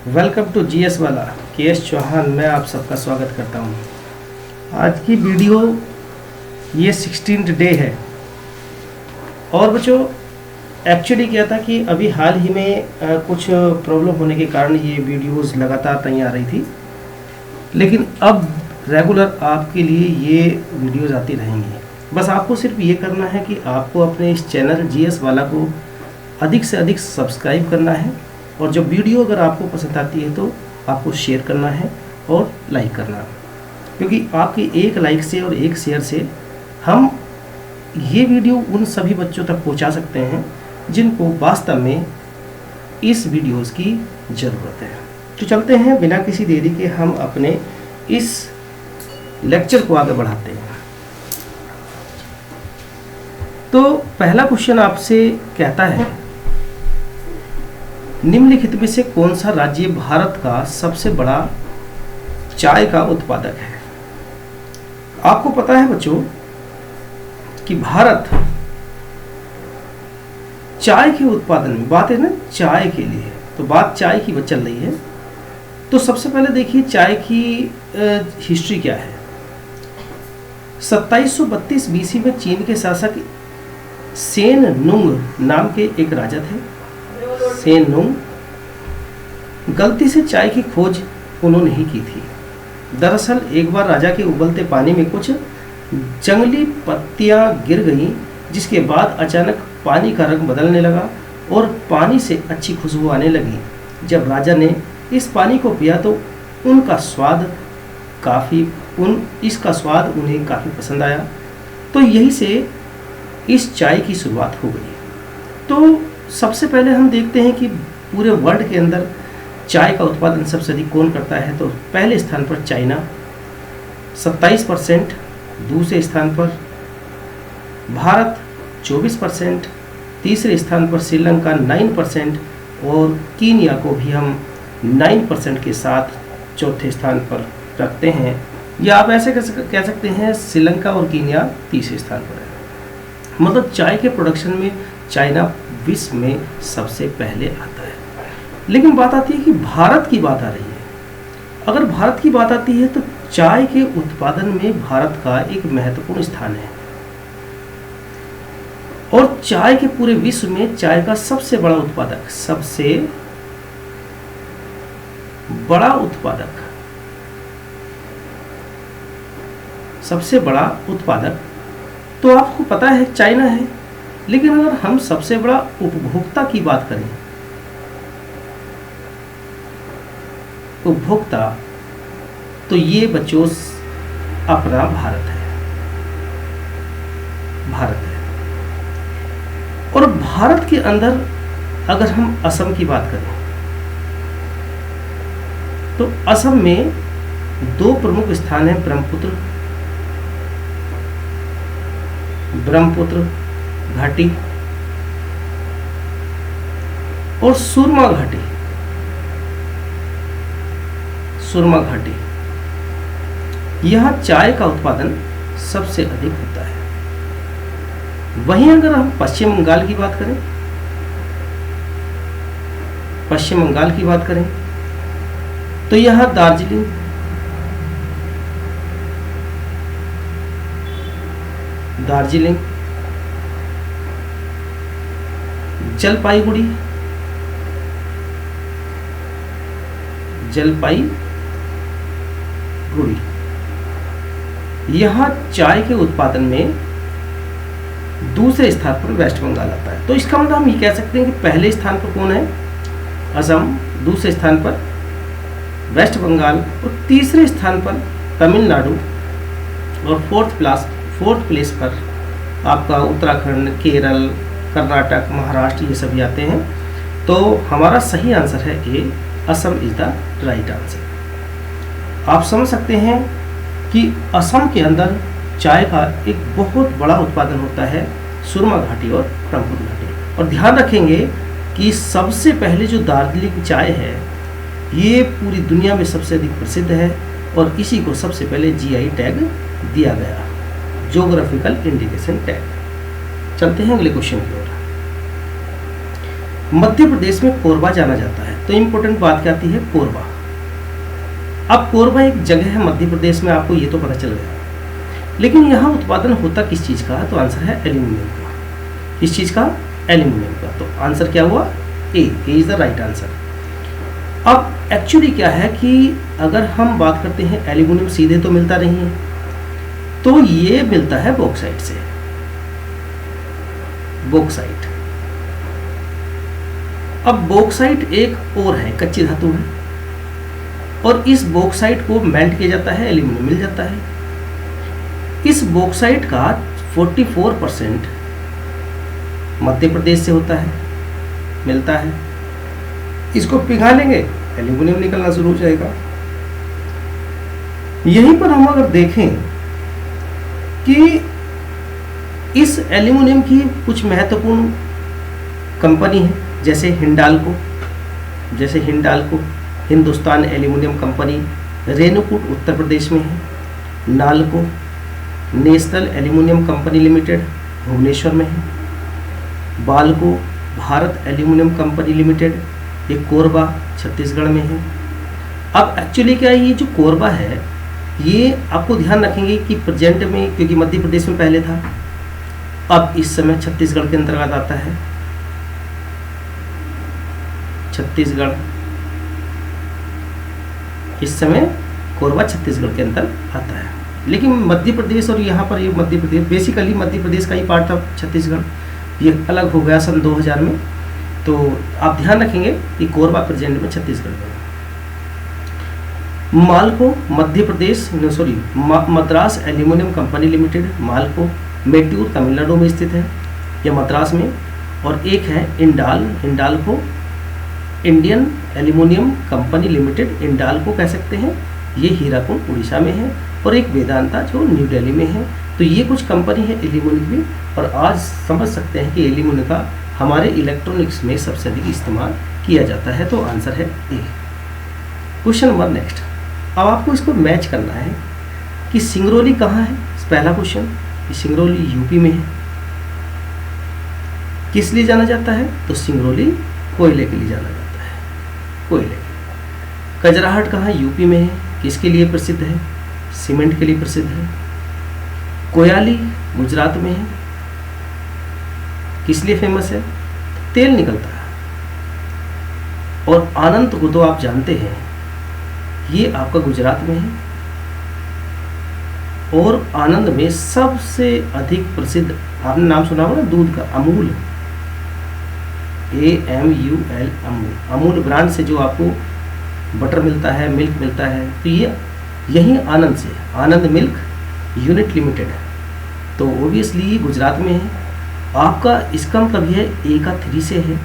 Welcome to GS वाला के S Chauhan. मैं आप सबका स्वागत करता हूँ। आज की वीडियो ये 16th डे है। और बच्चों एक्चुअली क्या था कि अभी हाल ही में कुछ प्रॉब्लम होने के कारण ये वीडियोस लगातार नहीं आ रही थी, लेकिन अब रेगुलर आपके लिए ये वीडियोस आती रहेंगी। बस आपको सिर्फ ये करना है कि आपको अपने इस चैनल जीएस वाला को अधिक से अधिक सब्सक्राइब करना है, और जब वीडियो अगर आपको पसंद आती है तो आपको शेयर करना है और लाइक करना, क्योंकि आपकी एक लाइक से और एक शेयर से हम ये वीडियो उन सभी बच्चों तक पहुंचा सकते हैं जिनको वास्तव में इस वीडियोस की ज़रूरत है। तो चलते हैं बिना किसी देरी के हम अपने इस लेक्चर को आगे बढ़ाते हैं। तो पहला क्वेश्चन आपसे कहता है, निम्नलिखित में से कौन सा राज्य भारत का सबसे बड़ा चाय का उत्पादक है? आपको पता है बच्चों कि भारत चाय के उत्पादन में, बात है ना चाय के लिए, तो बात चाय की चल रही है। तो सबसे पहले देखिए चाय की हिस्ट्री क्या है। 2732 बीसी में चीन के शासक सेन नुंग नाम के एक राजा थे। सेन नुंग गलती से चाय की खोज उन्होंने ही की थी। दरअसल एक बार राजा के उबलते पानी में कुछ जंगली पत्तियां गिर गईं, जिसके बाद अचानक पानी का रंग बदलने लगा और पानी से अच्छी खुशबू आने लगी। जब राजा ने इस पानी को पिया तो इसका स्वाद उन्हें काफ़ी पसंद आया। तो यहीं से इस चाय की शुरुआत हो गई। तो सबसे पहले हम देखते हैं कि पूरे वर्ल्ड के अंदर चाय का उत्पादन सबसे अधिक कौन करता है। तो पहले स्थान पर चाइना 27%, दूसरे स्थान पर भारत 24%, तीसरे स्थान पर श्रीलंका 9% और कीनिया को भी हम 9% के साथ चौथे स्थान पर रखते हैं। या आप ऐसे कह सकते हैं श्रीलंका और कीनिया तीसरे स्थान पर है। मतलब चाय के प्रोडक्शन में चाइना विश्व में सबसे पहले आता है। लेकिन बात आती है कि भारत की बात आ रही है। अगर भारत की बात आती है तो चाय के उत्पादन में भारत का एक महत्वपूर्ण स्थान है, और चाय के पूरे विश्व में चाय का सबसे बड़ा उत्पादक तो आपको पता है चाइना है। लेकिन अगर हम सबसे बड़ा उपभोक्ता की बात करें, तो ये बच्चों अपना भारत है। और भारत के अंदर अगर हम असम की बात करें तो असम में दो प्रमुख स्थान हैं, ब्रह्मपुत्र घाटी और सुरमा घाटी। यहाँ चाय का उत्पादन सबसे अधिक होता है। वहीं अगर हम पश्चिम बंगाल की बात करें तो यहाँ दार्जिलिंग, जलपाईगुड़ी यहाँ चाय के उत्पादन में दूसरे स्थान पर वेस्ट बंगाल आता है। तो इसका मतलब हम ये कह सकते हैं कि पहले स्थान पर कौन है? असम, दूसरे स्थान पर वेस्ट बंगाल और तीसरे स्थान पर तमिलनाडु और फोर्थ प्लेस पर आपका उत्तराखंड, केरल, कर्नाटक, महाराष्ट्र ये सभी आते हैं। तो हमारा सही आंसर है A, Assam is the right answer. आप समझ सकते हैं कि असम के अंदर चाय का एक बहुत बड़ा उत्पादन होता है, सुरमा घाटी और ब्रह्मपुत्र घाटी। और ध्यान रखेंगे कि सबसे पहले जो दार्जिलिंग चाय है ये पूरी दुनिया में सबसे अधिक प्रसिद्ध है, और इसी को सबसे पहले जीआई टैग दिया गया, ज्योग्राफिकल इंडिकेशन टैग। चलते हैं अगले क्वेश्चन की ओर। मध्य प्रदेश में कोरबा जाना जाता है। तो इम्पोर्टेंट बात क्या आती है, कोरबा। अब कोरबा एक जगह है मध्य प्रदेश में, आपको ये तो पता चल गया, लेकिन यहाँ उत्पादन होता किस चीज़ का, तो आंसर है एल्यूमिनियम का। किस चीज़ का, एल्यूमिनियम का। तो आंसर क्या हुआ, ए इज द राइट आंसर। अब एक्चुअली क्या है कि अगर हम बात करते हैं एल्यूमिनियम सीधे तो मिलता नहीं है, तो ये मिलता है बॉक्साइट से, बॉक्साइट। अब बॉक्साइट एक और है, कच्ची धातु है, और इस बॉक्साइट को मेल्ट किया जाता है, एल्यूमिनियम मिल जाता है। इस बॉक्साइट का 44% मध्य प्रदेश से होता है, मिलता है। इसको पिघालेंगे, एल्यूमिनियम निकलना शुरू हो जाएगा। यहीं पर हम अगर देखें कि इस एल्यूमिनियम की कुछ महत्वपूर्ण कंपनी है, जैसे हिंडाल्को, हिंदुस्तान एल्यूमिनियम कंपनी रेणुकूट उत्तर प्रदेश में है। Nalco, national aluminium company limited Bhubaneswar में है। Balco, Bharat aluminium company limited, ये कोरबा छत्तीसगढ़ में है। अब एक्चुअली क्या है, ये जो कोरबा है ये आपको ध्यान रखेंगे कि प्रेजेंट में, क्योंकि मध्य प्रदेश में पहले था, अब इस समय छत्तीसगढ़ के अंतर्गत आता है। छत्तीसगढ़ इस समय कोरबा छत्तीसगढ़ के अंदर आता है, लेकिन मध्य प्रदेश और यहाँ पर ये मध्य प्रदेश बेसिकली मध्य प्रदेश का ही पार्ट था, छत्तीसगढ़ ये अलग हो गया सन 2000 में। तो आप ध्यान रखेंगे कि कोरबा प्रेजेंट में छत्तीसगढ़ में। MALCO Madhya Pradesh Madras aluminium company limited, MALCO Mettur Tamil Nadu में स्थित है, यह मद्रास में। और एक है Hindalco Indian aluminium company limited, Indalco कह सकते हैं, ये हीराकुंड उड़ीसा में है। और एक वेदांता जो न्यू दिल्ली में है। तो ये कुछ कंपनी है एल्यूमिनियम की, और आज समझ सकते हैं कि एल्यूमिनियम का हमारे इलेक्ट्रॉनिक्स में सबसे अधिक इस्तेमाल किया जाता है। तो आंसर है ए। Question number next. अब आपको इसको मैच करना है कि सिंगरौली कहाँ है। पहला क्वेश्चन, सिंगरौली यूपी में है। किस लिए जाना जाता है, तो सिंगरौली कोयले के लिए जाना जाता है, कोयले। कजराहट कहाँ, यूपी में है। किसके लिए प्रसिद्ध है, सीमेंट के लिए प्रसिद्ध है। कोयाली गुजरात में है, किस लिए फेमस है, तेल निकलता है। और आनंद को तो आप जानते हैं, ये आपका गुजरात में है। और आनंद में सबसे अधिक प्रसिद्ध, आपने नाम सुना होगा ना दूध का, अमूल, AMUL, अमूल ब्रांड से जो आपको बटर मिलता है, मिल्क मिलता है, तो ये यही आनंद से, आनंद मिल्क यूनिट लिमिटेड है। तो ओबियसली ये गुजरात में है। आपका इसका मतलब है ए का 3 से है,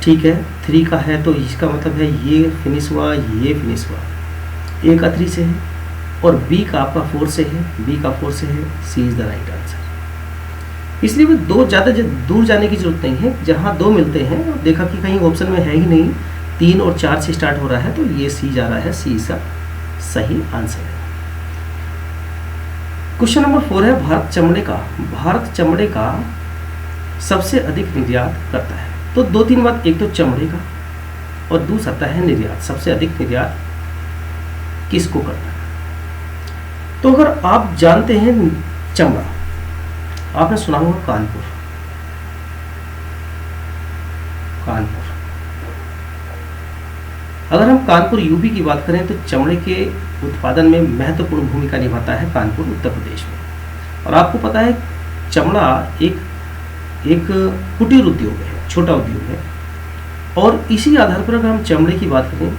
ठीक है, 3 का है, तो इसका मतलब है ये फिनिश हुआ, ये फिनिश हुआ, ए का 3 से है। और बी का आपका 4 से है, बी का 4 से है, सी इज द राइट आंसर। इसलिए भी दो ज़्यादा दूर जाने की जरूरत नहीं है, जहाँ 2 मिलते हैं और देखा कि कहीं ऑप्शन में है ही नहीं, 3 और 4 से स्टार्ट हो रहा है, तो ये सी जा रहा है, सी इसका सही आंसर है। क्वेश्चन नंबर 4 है भारत चमड़े का सबसे अधिक निर्यात करता है। तो 2-3 बात, एक तो चमड़े का और दूसरा आता है निर्यात। सबसे अधिक निर्यात किसको करता है, तो अगर आप जानते हैं चमड़ा, आपने सुना होगा कानपुर। अगर हम कानपुर यूपी की बात करें तो चमड़े के उत्पादन में महत्वपूर्ण भूमिका निभाता है कानपुर उत्तर प्रदेश में। और आपको पता है चमड़ा एक कुटीर उद्योग है, छोटा उद्योग है। और इसी आधार पर अगर हम चमड़े की बात करें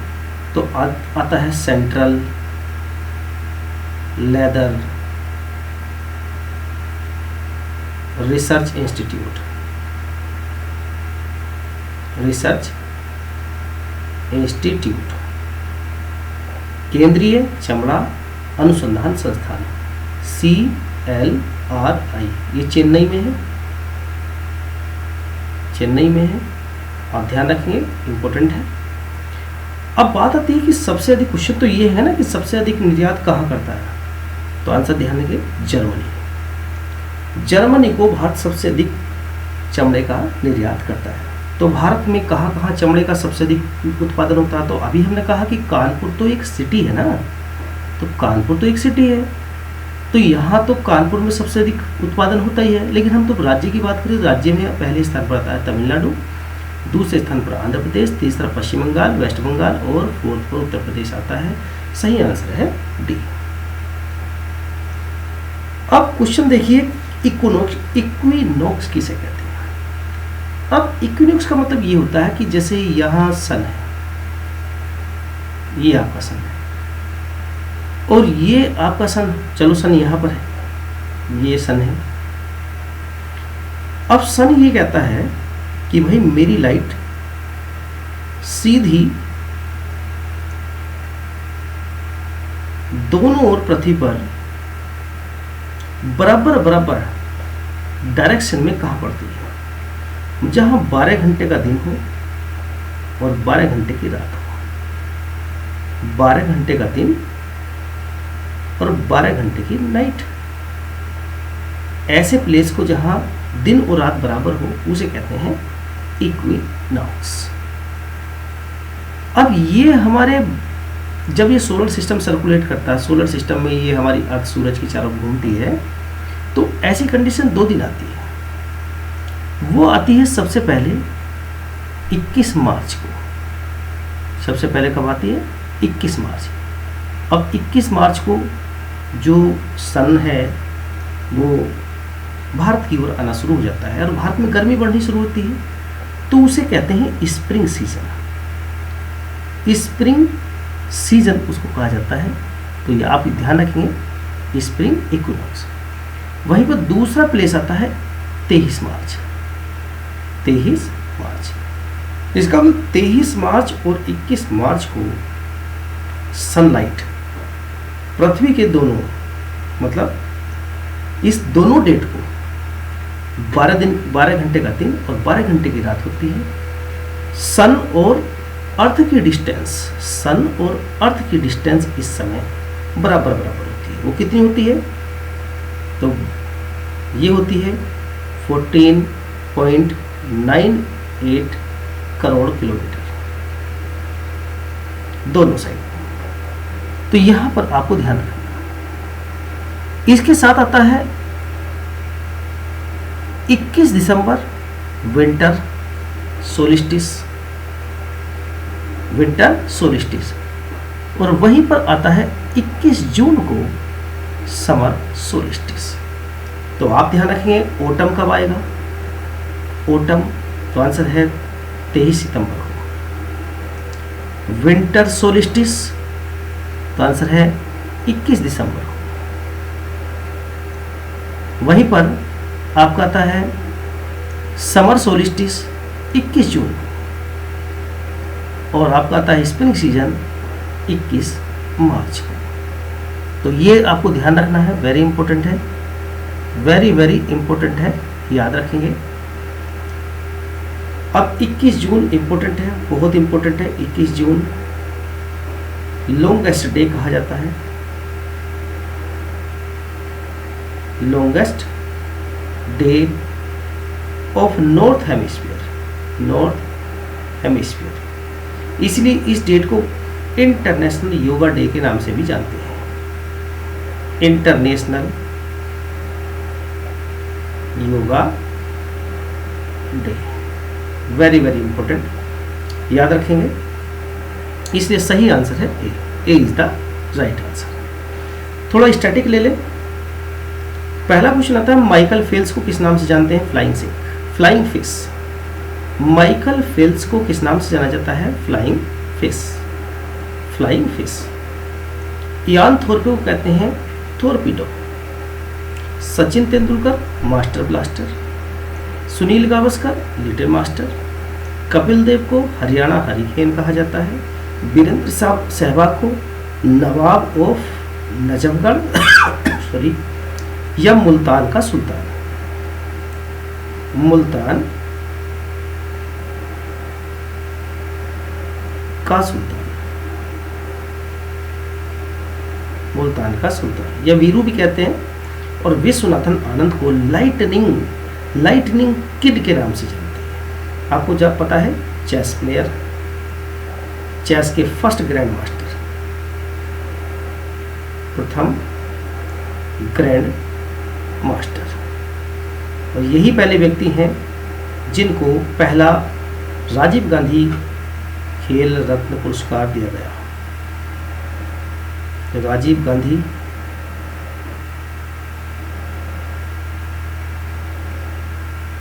तो आता है सेंट्रल लेदर रिसर्च इंस्टीट्यूट, केंद्रीय चमड़ा अनुसंधान संस्थान, CLRI, ये चेन्नई में है, आप ध्यान रखेंगे, इंपॉर्टेंट है। अब बात आती है कि सबसे अधिक, क्वेश्चन तो ये है ना कि सबसे अधिक निर्यात कहाँ करता है, तो आंसर ध्यान देंगे जर्मनी को भारत सबसे अधिक चमड़े का निर्यात करता है। तो भारत में कहाँ कहाँ चमड़े का सबसे अधिक उत्पादन होता है? तो अभी हमने कहा कि कानपुर तो एक सिटी है ना, तो कानपुर तो एक सिटी है, तो यहाँ तो कानपुर में सबसे अधिक उत्पादन होता ही है। लेकिन हम तो राज्य की बात करें, राज्य में पहले स्थान पर आता है तमिलनाडु, दूसरे स्थान पर आंध्र प्रदेश, तीसरा पश्चिम बंगाल, वेस्ट बंगाल और फोर्थ पर उत्तर प्रदेश आता है। सही आंसर है डी। अब क्वेश्चन देखिए, इक्विनॉक्स किसे कहते हैं? अब इक्विनॉक्स का मतलब ये होता है कि जैसे यहाँ सन है, ये आपका सन है और ये आपका सन, चलो सन यहाँ पर है, ये सन है। अब सन ये कहता है कि भाई मेरी लाइट सीधी दोनों ओर पृथ्वी पर बराबर बराबर डायरेक्शन में कहाँ पड़ती है? जहाँ 12 घंटे का दिन हो और 12 घंटे की रात हो, 12 घंटे का दिन और 12 घंटे की नाइट। ऐसे प्लेस को जहाँ दिन और रात बराबर हो उसे कहते हैं इक्विनॉक्स। अब ये हमारे, जब ये सोलर सिस्टम सर्कुलेट करता है, सोलर सिस्टम में ये हमारी अर्थ सूरज की चारों घूमती है, तो ऐसी कंडीशन 2 दिन आती है। वो आती है सबसे पहले 21 मार्च को। सबसे पहले कब आती है? 21 मार्च। अब 21 मार्च को जो सन है वो भारत की ओर आना शुरू हो जाता है और भारत में गर्मी बढ़नी शुरू होती है, तो उसे कहते हैं स्प्रिंग सीजन। स्प्रिंग सीजन उसको कहा जाता है। तो ये आप ध्यान रखेंगे, स्प्रिंग इक्विनॉक्स। वहीं पर दूसरा प्लेस आता है 23 मार्च। 23 मार्च, इसका मतलब 23 मार्च और 21 मार्च को सनलाइट पृथ्वी के दोनों, मतलब इस दोनों डेट को 12 घंटे का दिन और 12 घंटे की रात होती है। सन और अर्थ की डिस्टेंस, सन और अर्थ की डिस्टेंस इस समय बराबर बराबर होती है। वो कितनी होती है? तो ये होती है 14.98 करोड़ किलोमीटर दोनों साइड। तो यहां पर आपको ध्यान रखना। इसके साथ आता है 21 दिसंबर विंटर सोलिस्टिस, विंटर सोलिस्टिस, और वहीं पर आता है 21 जून को समर सोलिस्टिस। तो आप ध्यान रखेंगे ओटम कब आएगा? ओटम, तो आंसर है 23 सितंबर को। विंटर सोलिस्टिस, तो आंसर है 21 दिसंबर को। वहीं पर आपका आता है समर सोलिस्टिस 21 जून को, और आपका आता है स्प्रिंग सीजन 21 मार्च को। तो ये आपको ध्यान रखना है, वेरी इंपॉर्टेंट है, वेरी वेरी इंपॉर्टेंट है, याद रखेंगे। अब 21 जून इंपॉर्टेंट है, बहुत इंपॉर्टेंट है। 21 जून लॉन्गेस्ट डे कहा जाता है, longest day of north hemisphere, north hemisphere. इसलिए इस डेट को इंटरनेशनल योगा डे के नाम से भी जानते हैं, international yoga day. Very very important, याद रखेंगे। इसलिए सही आंसर है ए, ए इज द राइट आंसर। थोड़ा स्टैटिक ले ले। पहला क्वेश्चन आता है, माइकल फेल्स को किस नाम से जानते हैं? Flying Sikh, flying fish. Michael Phelps को किस नाम से जाना जाता है? Flying fish, flying fish. Ian Thorpe को कहते हैं Thorpedo. Sachin Tendulkar master blaster, Sunil Gavaskar little master, Kapil Dev को हरियाणा हरिकेन कहा जाता है, वीरेंद्र सहवाग को नवाब ऑफ नजफगढ़ सॉरी या मुल्तान का सुल्तान, मुल्तान का सुल्तान, मुल्तान का सुल्तान या वीरू भी कहते हैं। और विश्वनाथन आनंद को लाइटनिंग किड के नाम से जानते हैं, आपको जब पता है चेस प्लेयर, चेस के फर्स्ट ग्रैंड मास्टर, प्रथम ग्रैंड मास्टर, और यही पहले व्यक्ति हैं जिनको पहला राजीव गांधी खेल रत्न पुरस्कार दिया गया। राजीव गांधी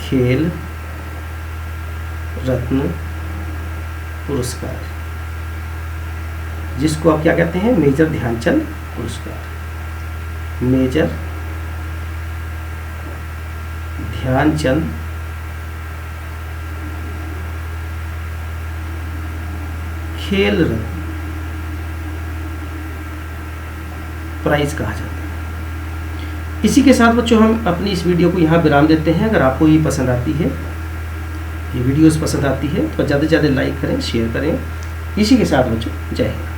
खेल रत्न पुरस्कार, जिसको आप क्या कहते हैं, मेजर ध्यानचंद पुरस्कार। मेजर ध्यानचंद खेल रत्न प्राइज कहा जाता है। इसी के साथ बच्चों हम अपनी इस वीडियो को यहाँ विराम देते हैं। अगर आपको ये पसंद आती है, ये वीडियोस पसंद आती है, तो ज़्यादा से ज़्यादा लाइक करें, शेयर करें। इसी के साथ बच्चों जय हिंद।